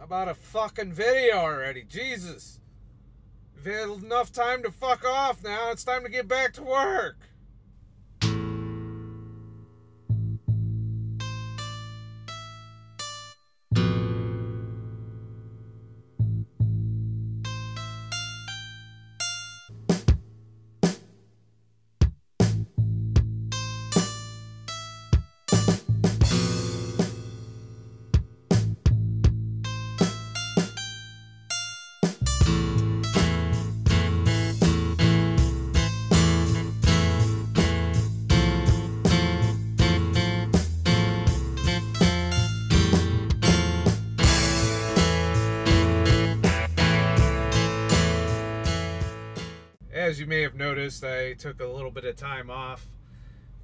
How about a fucking video already? Jesus. We've had enough time to fuck off now. It's time to get back to work. As you may have noticed, I took a little bit of time off,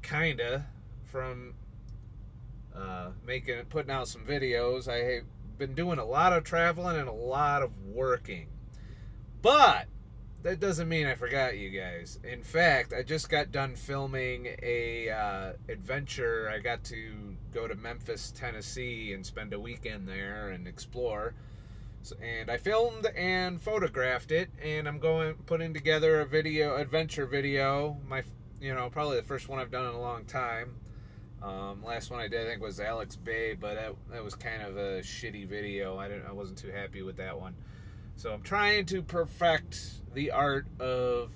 kinda, from putting out some videos. I have been doing a lot of traveling and a lot of working. But that doesn't mean I forgot you guys. In fact, I just got done filming a adventure. I got to go to Memphis, Tennessee and spend a weekend there and explore. And I filmed and photographed it, and I'm putting together a adventure video. Probably the first one I've done in a long time. Last one I did, I think, was Alex Bay, but that was kind of a shitty video. I wasn't too happy with that one. So I'm trying to perfect the art of,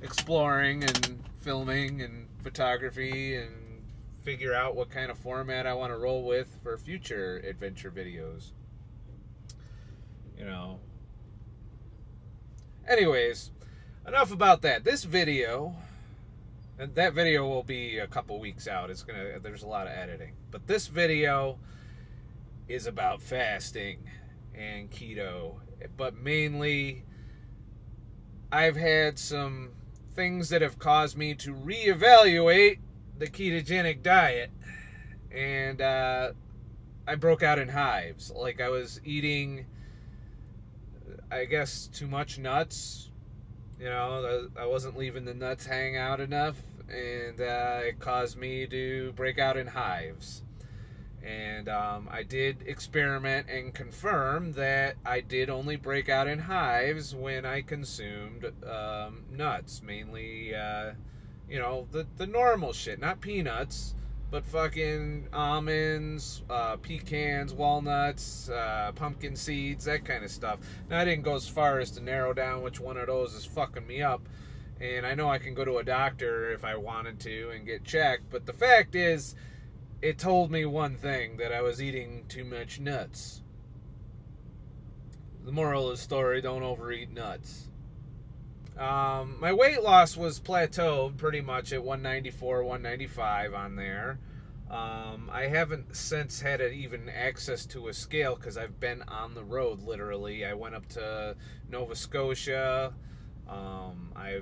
exploring and filming and photography, and figure out what kind of format I want to roll with for future adventure videos. Anyways, enough about that. This video, and that video will be a couple weeks out. There's a lot of editing. But this video is about fasting and keto. But mainly, I've had some things that have caused me to reevaluate the ketogenic diet. And I broke out in hives. Like, I was eating, I guess, too much nuts. I wasn't leaving the nuts hang out enough, and it caused me to break out in hives. And I did experiment and confirm that I did only break out in hives when I consumed nuts, mainly, the normal shit, not peanuts, but fucking almonds, pecans, walnuts, pumpkin seeds, that kind of stuff. Now, I didn't go as far as to narrow down which one of those is fucking me up. And I know I can go to a doctor if I wanted to and get checked. But the fact is, it told me one thing, that I was eating too much nuts. The moral of the story, don't overeat nuts. My weight loss was plateaued pretty much at 194, 195 on there. I haven't since had even access to a scale because I've been on the road, literally. I went up to Nova Scotia. I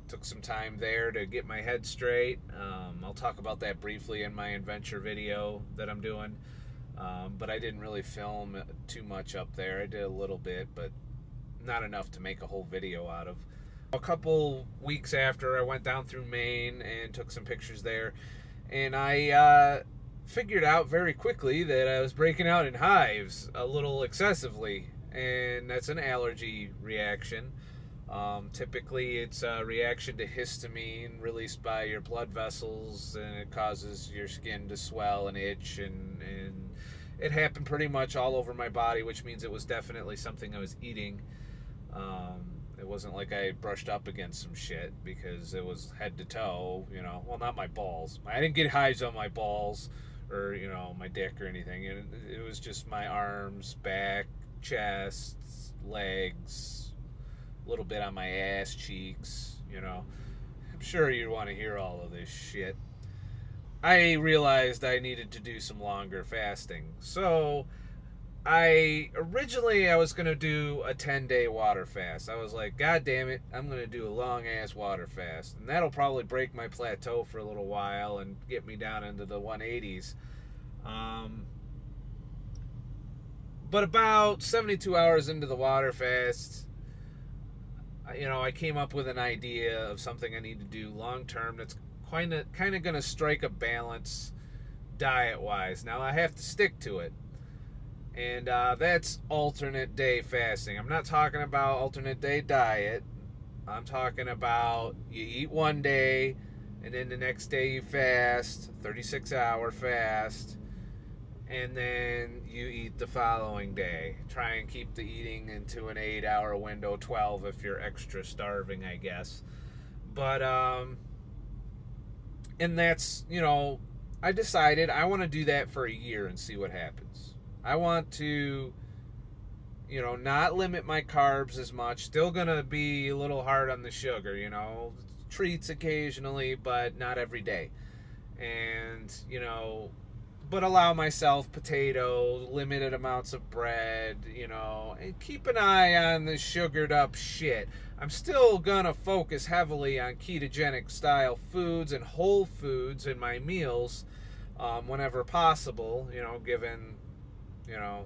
took some time there to get my head straight. I'll talk about that briefly in my adventure video that I'm doing. But I didn't really film too much up there. I did a little bit, but not enough to make a whole video out of. A couple weeks after, I went down through Maine and took some pictures there, and I figured out very quickly that I was breaking out in hives a little excessively, and that's an allergy reaction. Typically it's a reaction to histamine released by your blood vessels, and it causes your skin to swell and itch, and it happened pretty much all over my body, which means it was definitely something I was eating. It wasn't like I brushed up against some shit, because it was head to toe, well, not my balls. I didn't get hives on my balls or, my dick or anything. It was just my arms, back, chest, legs, a little bit on my ass cheeks, I'm sure you'd want to hear all of this shit. I realized I needed to do some longer fasting. So originally I was going to do a 10-day water fast. I was like, God damn it, I'm going to do a long-ass water fast. And that'll probably break my plateau for a little while and get me down into the 180s. But about 72 hours into the water fast, I came up with an idea of something I need to do long-term that's kind of going to strike a balance diet-wise. Now, I have to stick to it. And that's alternate day fasting. I'm not talking about alternate day diet. I'm talking about you eat one day and then the next day you fast, 36-hour fast, and then you eat the following day. Try and keep the eating into an 8-hour window, 12 if you're extra starving, I guess. But, and that's, you know, I decided I want to do that for a year and see what happens. I want to, you know, not limit my carbs as much. Still going to be a little hard on the sugar, you know, treats occasionally, but not every day. And, you know, but allow myself potato, limited amounts of bread, you know, and keep an eye on the sugared up shit. I'm still gonna focus heavily on ketogenic style foods and whole foods in my meals whenever possible, you know, given, you know,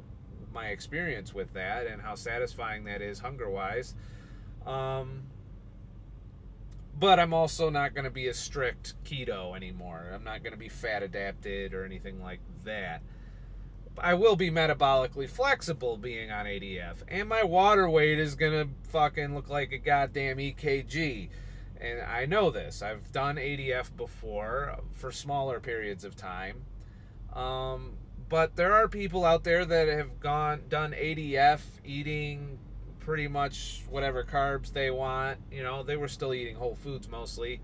my experience with that and how satisfying that is hunger-wise. But I'm also not going to be a strict keto anymore. I'm not going to be fat adapted or anything like that. I will be metabolically flexible being on ADF. And my water weight is going to fucking look like a goddamn EKG. And I know this. I've done ADF before for smaller periods of time. But there are people out there that have done ADF eating pretty much whatever carbs they want. You know, they were still eating whole foods mostly,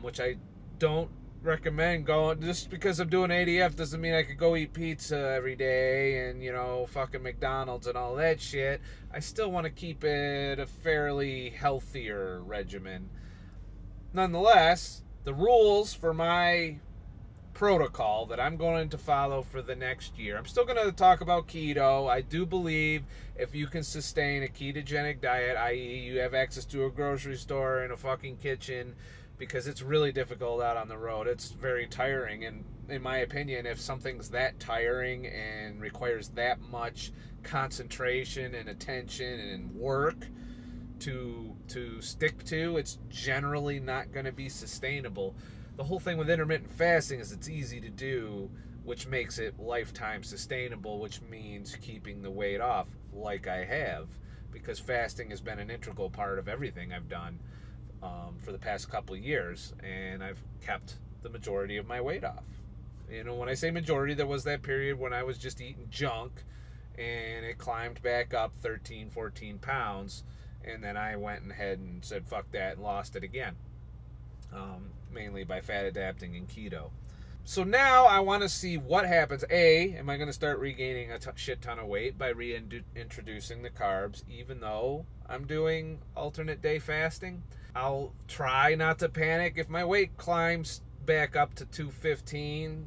which I don't recommend going. Just because I'm doing ADF doesn't mean I could go eat pizza every day and, you know, fucking McDonald's and all that shit. I still want to keep it a fairly healthier regimen. Nonetheless, the rules for my protocol that I'm going to follow for the next year. I'm still going to talk about keto. I do believe if you can sustain a ketogenic diet, i.e. you have access to a grocery store and a fucking kitchen, because it's really difficult out on the road. It's very tiring, and in my opinion, if something's that tiring and requires that much concentration and attention and work to stick to, it's generally not going to be sustainable. The whole thing with intermittent fasting is it's easy to do, which makes it lifetime sustainable, which means keeping the weight off like I have, because fasting has been an integral part of everything I've done for the past couple of years, and I've kept the majority of my weight off. You know, when I say majority, there was that period when I was just eating junk, and it climbed back up 13, 14 pounds, and then I went ahead and said, fuck that, and lost it again. Mainly by fat adapting and keto. So now I want to see what happens. A, am I going to start regaining a shit ton of weight by reintroducing the carbs, even though I'm doing alternate day fasting? I'll try not to panic. If my weight climbs back up to 215,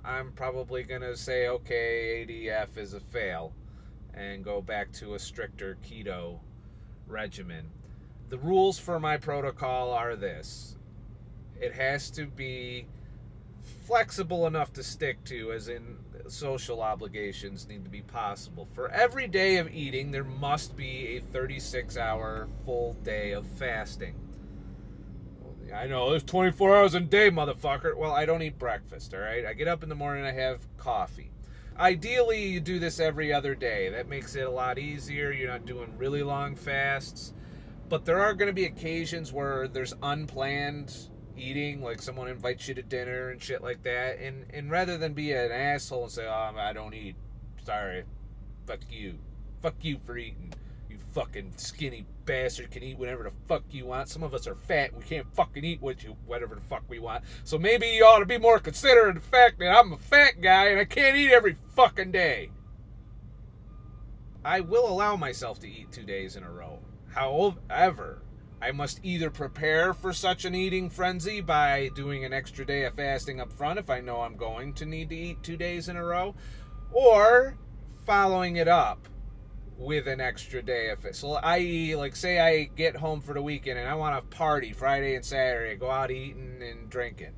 I'm probably going to say, okay, ADF is a fail, and go back to a stricter keto regimen. The rules for my protocol are this. It has to be flexible enough to stick to, as in social obligations need to be possible. For every day of eating, there must be a 36-hour full day of fasting. I know, there's 24 hours a day, motherfucker. Well, I don't eat breakfast, all right? I get up in the morning, I have coffee. Ideally, you do this every other day. That makes it a lot easier. You're not doing really long fasts. But there are going to be occasions where there's unplanned eating, like someone invites you to dinner and shit like that, and rather than be an asshole and say, oh, I don't eat, sorry, fuck you for eating, you fucking skinny bastard can eat whatever the fuck you want. Some of us are fat and we can't fucking eat whatever the fuck we want, so maybe you ought to be more considerate of the fact that I'm a fat guy and I can't eat every fucking day. I will allow myself to eat 2 days in a row. However, I must either prepare for such an eating frenzy by doing an extra day of fasting up front if I know I'm going to need to eat 2 days in a row, or following it up with an extra day of fast. So, i.e., like, say I get home for the weekend and I want to party Friday and Saturday, go out eating and drinking.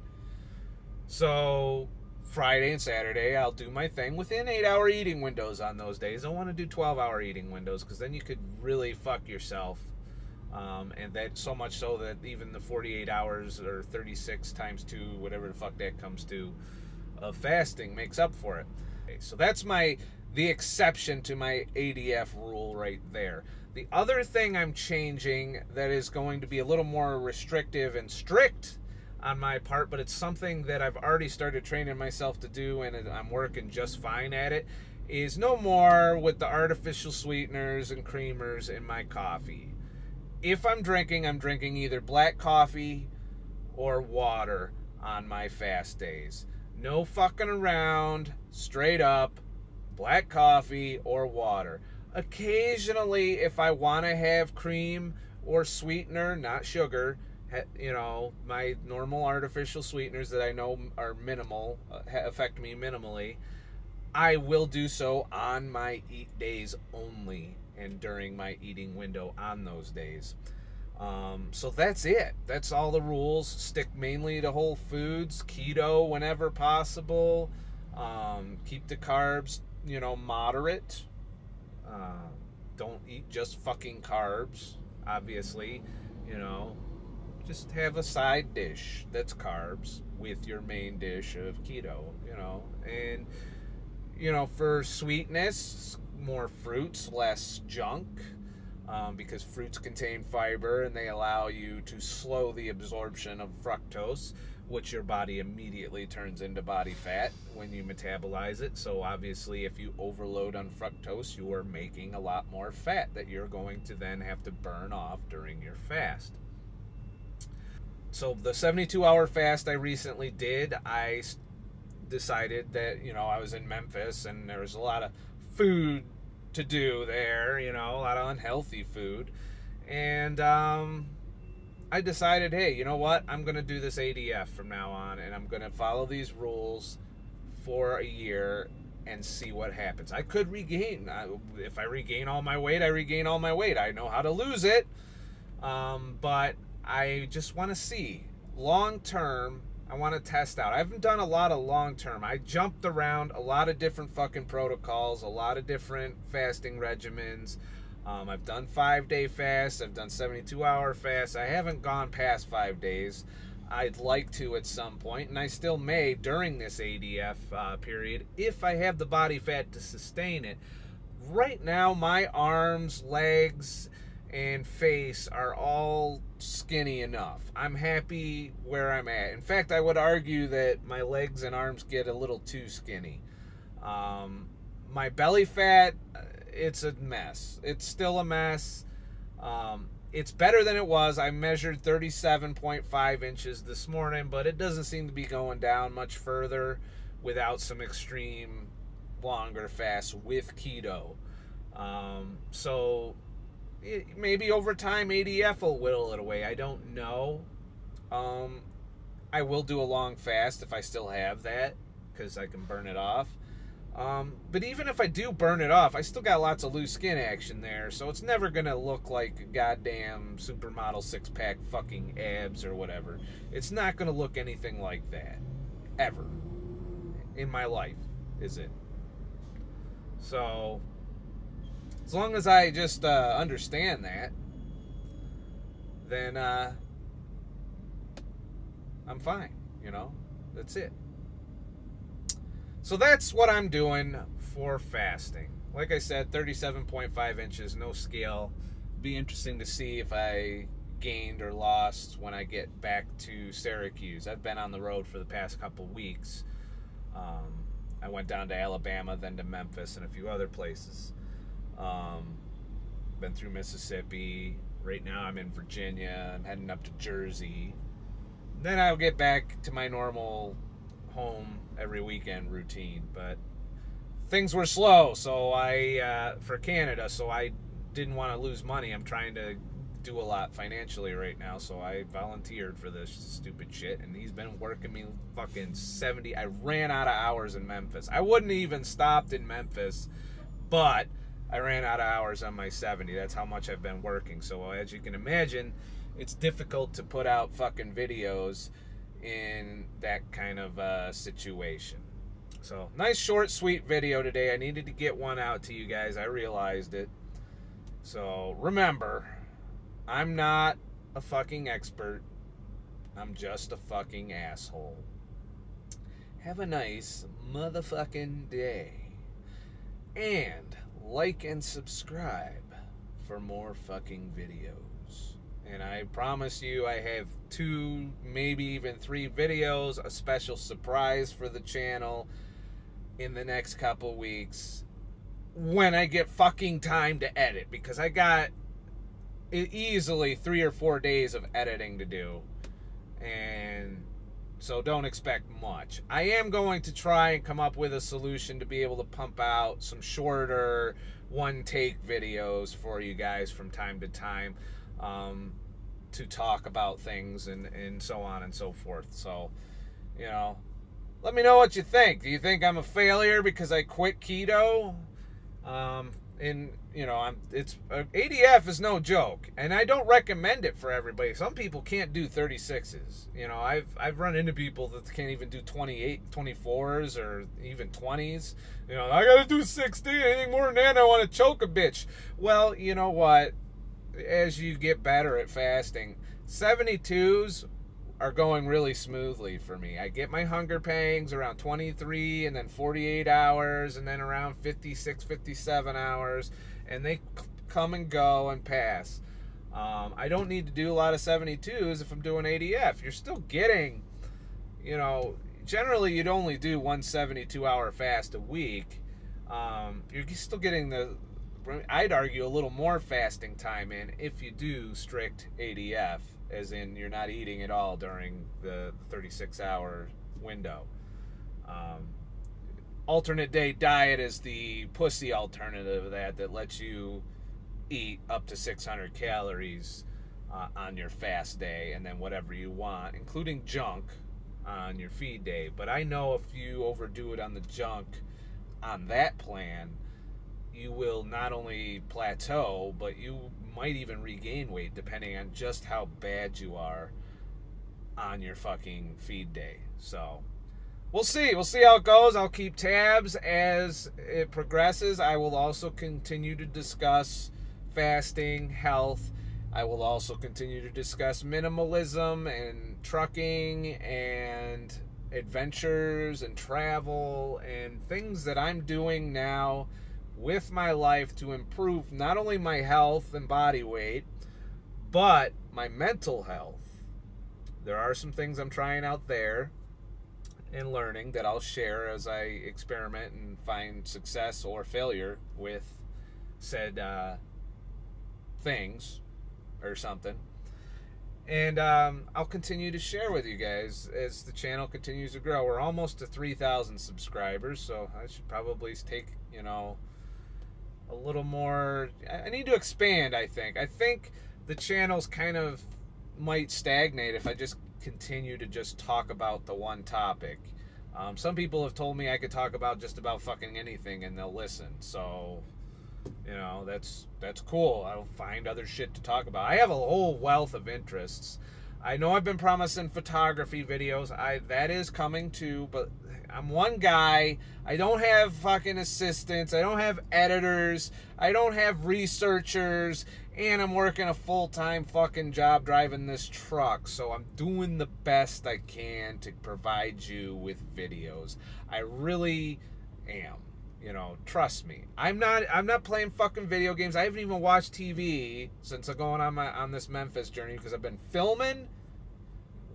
So, Friday and Saturday, I'll do my thing within 8-hour eating windows on those days. I want to do 12-hour eating windows, because then you could really fuck yourself. And that so much so that even the 48 hours or 36 times 2, whatever the fuck that comes to, of fasting makes up for it. Okay, so that's my the exception to my ADF rule right there. The other thing I'm changing that is going to be a little more restrictive and strict on my part, but it's something that I've already started training myself to do, and I'm working just fine at it, is no more with the artificial sweeteners and creamers in my coffee. If I'm drinking either black coffee or water on my fast days. No fucking around, straight up, black coffee or water. Occasionally, if I want to have cream or sweetener, not sugar, you know, my normal artificial sweeteners that I know are minimal, affect me minimally, I will do so on my eat days only and during my eating window on those days. So that's it. That's all the rules. Stick mainly to whole foods, keto whenever possible. Keep the carbs, you know, moderate. Don't eat just fucking carbs, obviously, you know. Just have a side dish that's carbs with your main dish of keto, you know. And, you know, for sweetness, more fruits, less junk, because fruits contain fiber and they allow you to slow the absorption of fructose, which your body immediately turns into body fat when you metabolize it. So obviously, if you overload on fructose, you are making a lot more fat that you're going to then have to burn off during your fast. So the 72-hour fast I recently did, I decided that, you know, I was in Memphis and there was a lot of food to do there, you know, a lot of unhealthy food. And I decided, hey, you know what? I'm going to do this ADF from now on, and I'm going to follow these rules for a year and see what happens. I could regain. If I regain all my weight, I regain all my weight. I know how to lose it. But I just want to see. Long term, I want to test out. I haven't done a lot of long term. I jumped around a lot of different fucking protocols, a lot of different fasting regimens. I've done 5-day fasts. I've done 72-hour fasts. I haven't gone past 5 days. I'd like to at some point, and I still may during this ADF period if I have the body fat to sustain it. Right now, my arms, legs, and face are all skinny enough. I'm happy where I'm at. In fact, I would argue that my legs and arms get a little too skinny. My belly fat, it's a mess. It's still a mess. It's better than it was. I measured 37.5 inches this morning, but it doesn't seem to be going down much further without some extreme longer fasts with keto. So maybe over time ADF will whittle it away. I don't know. I will do a long fast if I still have that, because I can burn it off. But even if I do burn it off, I still got lots of loose skin action there, so it's never going to look like a goddamn supermodel six-pack fucking abs or whatever. It's not going to look anything like that. Ever. In my life, is it? So as long as I just understand that, then I'm fine, you know? That's it. So that's what I'm doing for fasting. Like I said, 37.5 inches, no scale. Be interesting to see if I gained or lost when I get back to Syracuse. I've been on the road for the past couple weeks. I went down to Alabama, then to Memphis and a few other places. Been through Mississippi. Right now I'm in Virginia. I'm heading up to Jersey. Then I'll get back to my normal home every weekend routine. But things were slow, so for Canada, so I didn't want to lose money. I'm trying to do a lot financially right now, so I volunteered for this stupid shit, and he's been working me fucking 70. I ran out of hours in Memphis. I wouldn't even stopped in Memphis, but I ran out of hours on my 70. That's how much I've been working. So as you can imagine, it's difficult to put out fucking videos in that kind of situation. So nice short sweet video today. I needed to get one out to you guys. I realized it. So remember, I'm not a fucking expert. I'm just a fucking asshole. Have a nice motherfucking day. And like and subscribe for more fucking videos. And I promise you I have 2, maybe even 3 videos, a special surprise for the channel in the next couple weeks when I get fucking time to edit, because I got easily 3 or 4 days of editing to do, and so don't expect much. I am going to try and come up with a solution to be able to pump out some shorter one-take videos for you guys from time to time, to talk about things and so on and so forth. So, you know, let me know what you think. Do you think I'm a failure because I quit keto? And you know, ADF is no joke, and I don't recommend it for everybody. Some people can't do 36s. You know, I've run into people that can't even do 28, 24s, or even 20s. You know, I gotta do 60. Anything more than that, I want to choke a bitch. Well, you know what? As you get better at fasting, 72s are going really smoothly for me. I get my hunger pangs around 23 and then 48 hours and then around 56, 57 hours, and they come and go and pass. I don't need to do a lot of 72s if I'm doing ADF. You're still getting, you know, generally you'd only do one 72-hour fast a week. You're still getting I'd argue, a little more fasting time in if you do strict ADF, as in you're not eating at all during the 36-hour window. Alternate day diet is the pussy alternative of that lets you eat up to 600 calories on your fast day, and then whatever you want, including junk, on your feed day. But I know if you overdo it on the junk on that plan, you will not only plateau, but you might even regain weight depending on just how bad you are on your fucking feed day. So we'll see how it goes. I'll keep tabs as it progresses. I will also continue to discuss fasting, health. I will also continue to discuss minimalism and trucking and adventures and travel and things that I'm doing now with my life to improve not only my health and body weight, but my mental health. There are some things I'm trying out there and learning that I'll share as I experiment and find success or failure with said things or something. And I'll continue to share with you guys as the channel continues to grow. We're almost to 3,000 subscribers, so I should probably take, you know, a little more. I need to expand, I think. I think the channel's kind of might stagnate if I just continue to just talk about the one topic. Some people have told me I could talk about just about fucking anything and they'll listen. So, you know, that's cool. I'll find other shit to talk about. I have a whole wealth of interests. I know I've been promising photography videos. That is coming too, but I'm one guy. I don't have fucking assistants. I don't have editors. I don't have researchers. And I'm working a full-time fucking job driving this truck. So I'm doing the best I can to provide you with videos. I really am. You know, trust me. I'm not playing fucking video games. I haven't even watched TV since I'm going on this Memphis journey because I've been filming,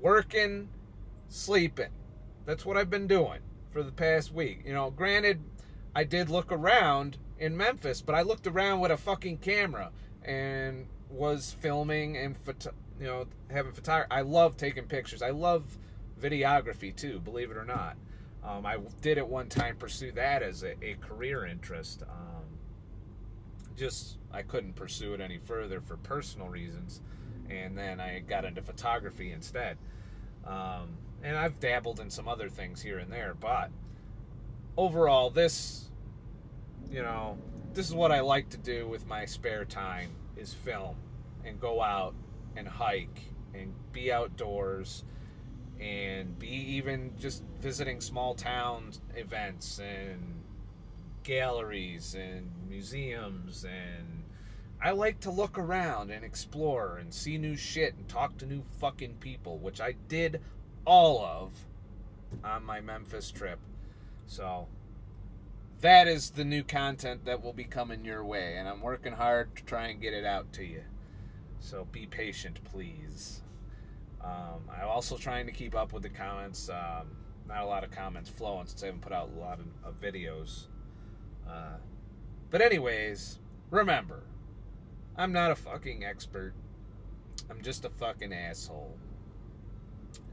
working, sleeping. That's what I've been doing for the past week. You know, granted, I did look around in Memphis, but I looked around with a fucking camera and was filming and you know, having photography. I love taking pictures. I love videography too, believe it or not. I did at one time pursue that as a career interest. Just I couldn't pursue it any further for personal reasons, and then I got into photography instead. And I've dabbled in some other things here and there, but overall, this, you know, this is what I like to do with my spare time, is film and go out and hike and be outdoors and be even just visiting small town events and galleries and museums. And I like to look around and explore and see new shit and talk to new fucking people, which I did all of on my Memphis trip. So that is the new content that will be coming your way, and I'm working hard to try and get it out to you. So be patient, please. I'm also trying to keep up with the comments. Not a lot of comments flowing since I haven't put out a lot of videos. But anyways, remember, I'm not a fucking expert. I'm just a fucking asshole.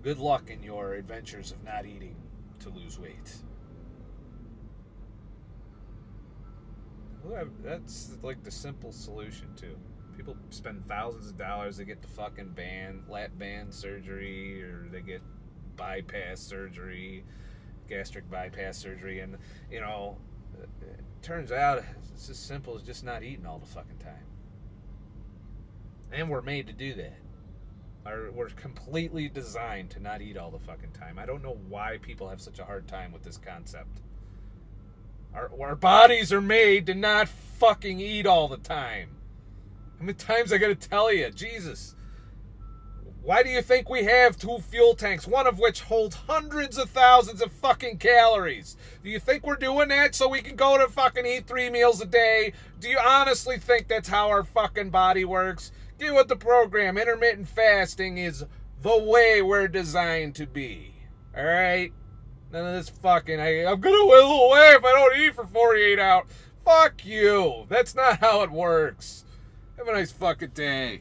Good luck in your adventures of not eating to lose weight. That's like the simple solution too. People spend thousands of dollars to get the fucking lat band surgery, or they get bypass surgery, gastric bypass surgery, and you know, it turns out it's as simple as just not eating all the fucking time. And we're made to do that. We're completely designed to not eat all the fucking time. I don't know why people have such a hard time with this concept. Our bodies are made to not fucking eat all the time. How many times I gotta tell you? Jesus. Why do you think we have 2 fuel tanks, one of which holds hundreds of thousands of fucking calories? Do you think we're doing that so we can go to fucking eat 3 meals a day? Do you honestly think that's how our fucking body works? Get with the program. Intermittent fasting is the way we're designed to be. Alright? None of this fucking, I'm gonna whittle away if I don't eat for 48 hours. Fuck you. That's not how it works. Have a nice fucking day.